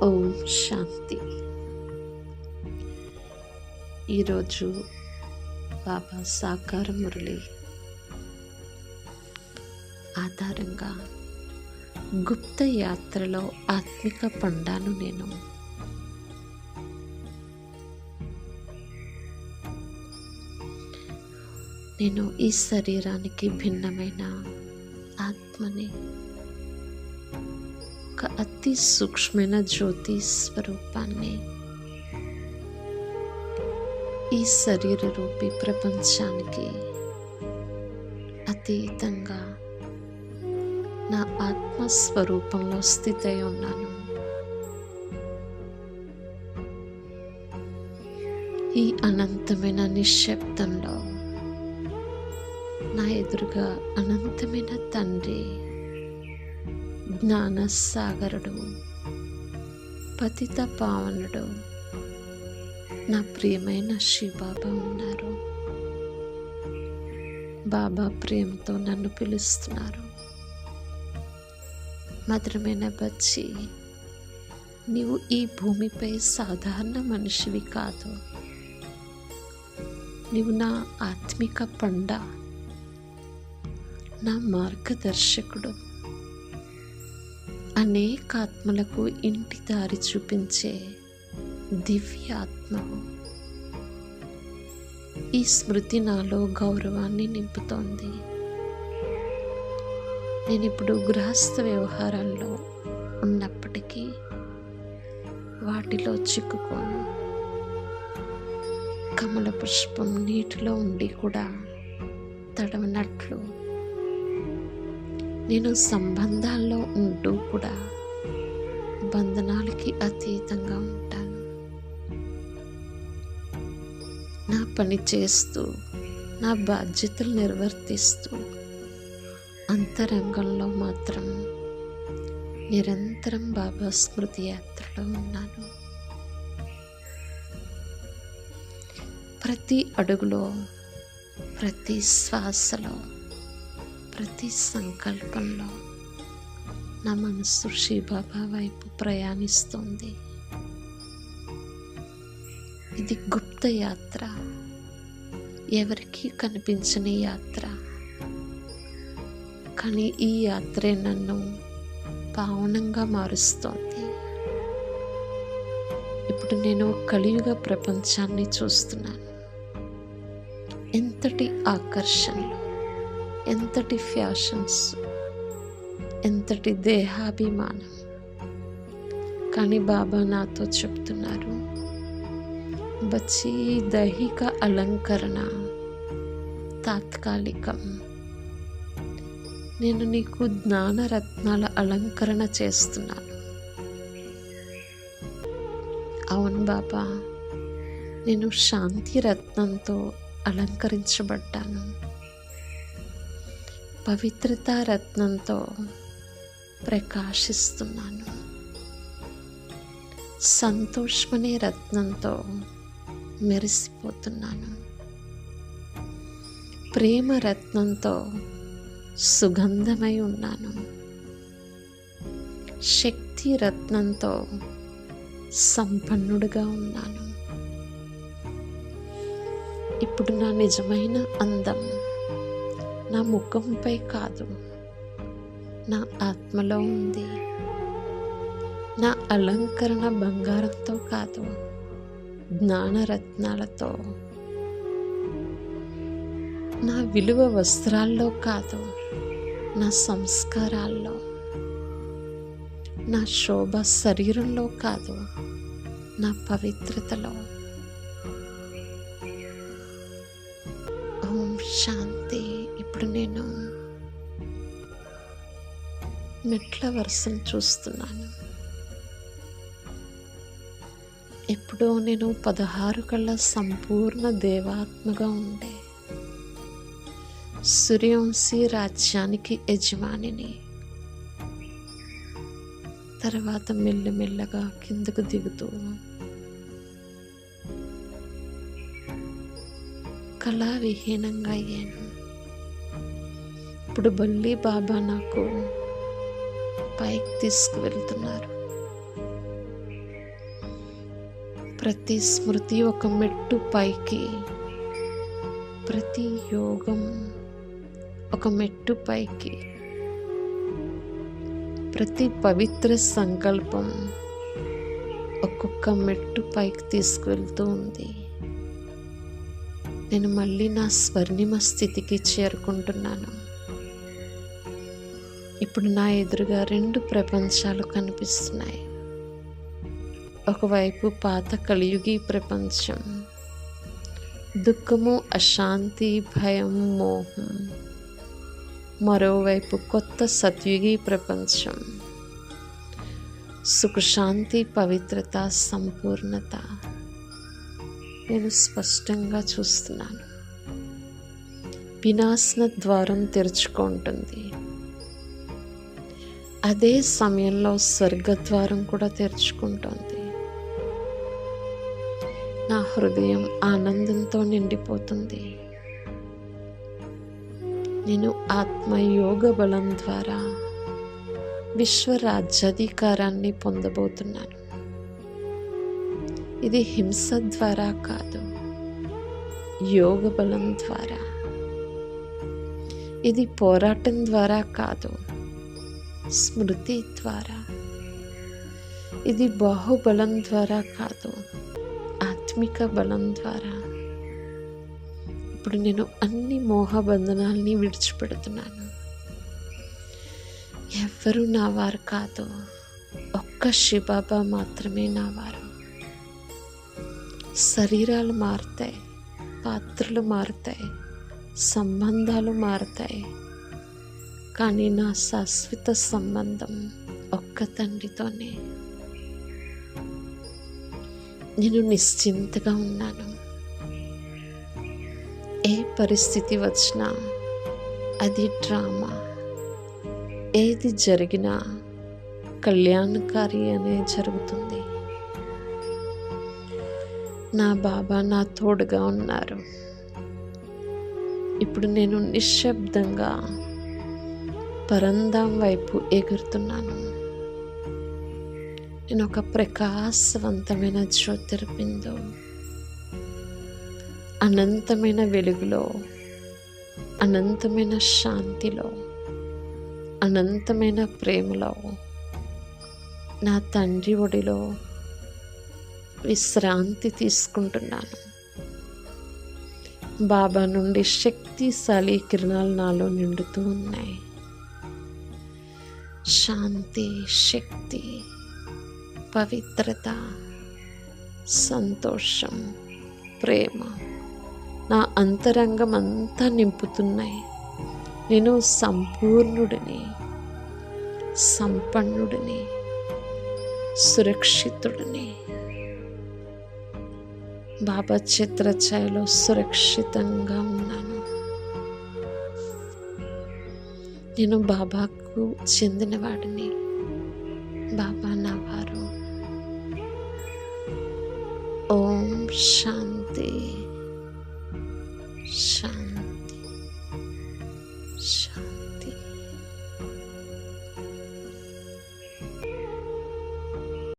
ఓం శాంతి. ఈరోజు బాబా సాకార మురళి ఆధారంగా గుప్త యాత్రలో ఆత్మిక పండాను నేను ఈ శరీరానికి భిన్నమైన ఆత్మని, ఒక అతి సూక్ష్మమైన జ్యోతి స్వరూపాన్ని ఈ శరీర రూపీ ప్రపంచానికి అతీతంగా నా ఆత్మస్వరూపంలో స్థితై ఉన్నాను. ఈ అనంతమైన నిశ్శబ్దంలో నా ఎదురుగా అనంతమైన తండ్రి, జ్ఞాన సాగరుడు, పతిత పావనుడు, నా ప్రియమైన శివబాబా ఉన్నారు. బాబా ప్రేమతో నన్ను పిలుస్తున్నారు. మధురమైన బచ్చి, నీవు ఈ భూమిపై సాధారణ మనిషివి కాదు. నీవు నా ఆత్మిక పండ, నా మార్గదర్శకుడు, అనేక ఆత్మలకు ఇంటి దారి చూపించే దివ్య ఆత్మవు. ఈ స్మృతి నాలో గౌరవాన్ని నింపుతోంది. నేను ఇప్పుడు గృహస్థ వ్యవహారాల్లో ఉన్నప్పటికీ వాటిలో చిక్కుకోను. కమల పుష్పం నీటిలో ఉండి కూడా తడవనట్లు నేను సంబంధాల్లో ఉంటూ కూడా బంధనాలకి అతీతంగా ఉంటాను. నా పని చేస్తూ, నా బాధ్యతలు నిర్వర్తిస్తూ అంతరంగంలో మాత్రం నిరంతరం బాబా స్మృతి యాత్రలో ఉన్నాను. ప్రతి అడుగులో, ప్రతి శ్వాసలో, ప్రతి సంకల్పంలో నా మనస్సు శివబాబా వైపు ప్రయాణిస్తోంది. ఇది గుప్త యాత్ర, ఎవరికీ కనిపించని యాత్ర. కానీ ఈ యాత్రే నన్ను పావనంగా మారుస్తోంది. ఇప్పుడు నేను కలియుగ ప్రపంచాన్ని చూస్తున్నాను. ఎంతటి ఆకర్షణలు, ఎంతటి ఫ్యాషన్స్, ఎంతటి దేహాభిమానం. కానీ బాబా నాతో చెప్తున్నారు, బచ్చి, దైహిక అలంకరణ తాత్కాలికం. నేను నీకు జ్ఞానరత్నాల అలంకరణ చేస్తున్నాను. అవును బాబా, నేను శాంతి రత్నంతో అలంకరించబడ్డాను. పవిత్రత రత్నంతో ప్రకాశిస్తున్నాను. సంతోషమనే రత్నంతో మెరిసిపోతున్నాను. ప్రేమ రత్నంతో సుగంధమై ఉన్నాను. శక్తి రత్నంతో సంపన్నుడుగా ఉన్నాను. ఇప్పుడు నా నిజమైన అందం నా ముఖంపై కాదు, నా ఆత్మలో ఉంది. నా అలంకరణ బంగారంతో కాదు, జ్ఞానరత్నాలతో. నా విలువ వస్త్రాల్లో కాదు, నా సంస్కారాల్లో. నా శోభ శరీరంలో కాదు, నా పవిత్రతలో. ఓం శాంతి. ఇప్పుడు నేను మెట్ల వరుసను చూస్తున్నాను. ఎప్పుడో నేను 16 కళ్ళ సంపూర్ణ దేవాత్మగా ఉండే సూర్యవంశీ రాజ్యానికి యజమానిని. తర్వాత మెల్లమెల్లగా కిందకు దిగుతూ కళావిహీనంగా అయ్యాను. ఇప్పుడు మళ్ళీ బాబా నాకు పైకి తీసుకువెళ్తున్నారు. ప్రతి స్మృతి ఒక మెట్టు పైకి, ప్రతి యోగం ఒక మెట్టు పైకి, ప్రతి పవిత్ర సంకల్పం ఒక్కొక్క మెట్టు పైకి తీసుకువెళ్తూ ఉంది. నేను మళ్ళీ నా స్వర్ణిమ స్థితికి చేరుకుంటున్నాను. ఇప్పుడు నా ఎదురుగా 2 ప్రపంచాలు కనిపిస్తున్నాయి. ఒకవైపు పాత కలియుగి ప్రపంచం, దుఃఖము, అశాంతి, భయం, మోహం. మరోవైపు కొత్త సత్యుగి ప్రపంచం, సుఖశాంతి, పవిత్రత, సంపూర్ణత. నేను స్పష్టంగా చూస్తున్నాను. వినాశన ద్వారం తెరుచుకుంటుంది. అదే సమయంలో స్వర్గద్వారం కూడా తెరుచుకుంటోంది. నా హృదయం ఆనందంతో నిండిపోతుంది. నేను ఆత్మయోగ బలం ద్వారా విశ్వరాజ్యాధికారాన్ని పొందబోతున్నాను. ఇది హింస ద్వారా కాదు, యోగ బలం ద్వారా. ఇది పోరాటం ద్వారా కాదు, స్మృతి ద్వారా. ఇది బాహుబలం ద్వారా కాదు, ఆత్మిక బలం ద్వారా. ఇప్పుడు నేను అన్ని మోహబంధనాల్ని విడిచిపెడుతున్నాను. ఎవ్వరూ నా వారు కాదు, ఒక్క శివబాబా మాత్రమే నా వారు. శరీరాలు మారుతాయి, పాత్రలు మారుతాయి, సంబంధాలు మారుతాయి, కానీ నా శాశ్వత సంబంధం ఒక్క తండ్రితోనే. నేను నిశ్చింతగా ఉన్నాను. ఏ పరిస్థితి వచ్చినా అది డ్రామా, ఏది జరిగినా కళ్యాణకారి అనే జరుగుతుంది. నా బాబా నా తోడుగా ఉన్నారు. ఇప్పుడు నేను నిశ్శబ్దంగా పరంధాం వైపు ఎగురుతున్నాను. నేను ఒక ప్రకాశవంతమైన జ్యోతిర్బిందు, అనంతమైన వెలుగులో, అనంతమైన శాంతిలో, అనంతమైన ప్రేమలో, నా తండ్రి ఒడిలో విశ్రాంతి తీసుకుంటున్నాను. బాబా నుండి శక్తిశాలి కిరణాలు నాలో నిండుతూ ఉన్నాయి. శాంతి, శక్తి, పవిత్రత, సంతోషం, ప్రేమ నా అంతరంగం అంతా నింపుతున్నాయి. నేను సంపూర్ణుడిని, సంపన్నుడిని, సురక్షితుడిని. బాబా చిత్రఛాయలో సురక్షితంగా ఉన్నాను. నేను బాబాకు చెందినవాడిని. బాబా నా వారు. ఓం శాంతి శాంతి.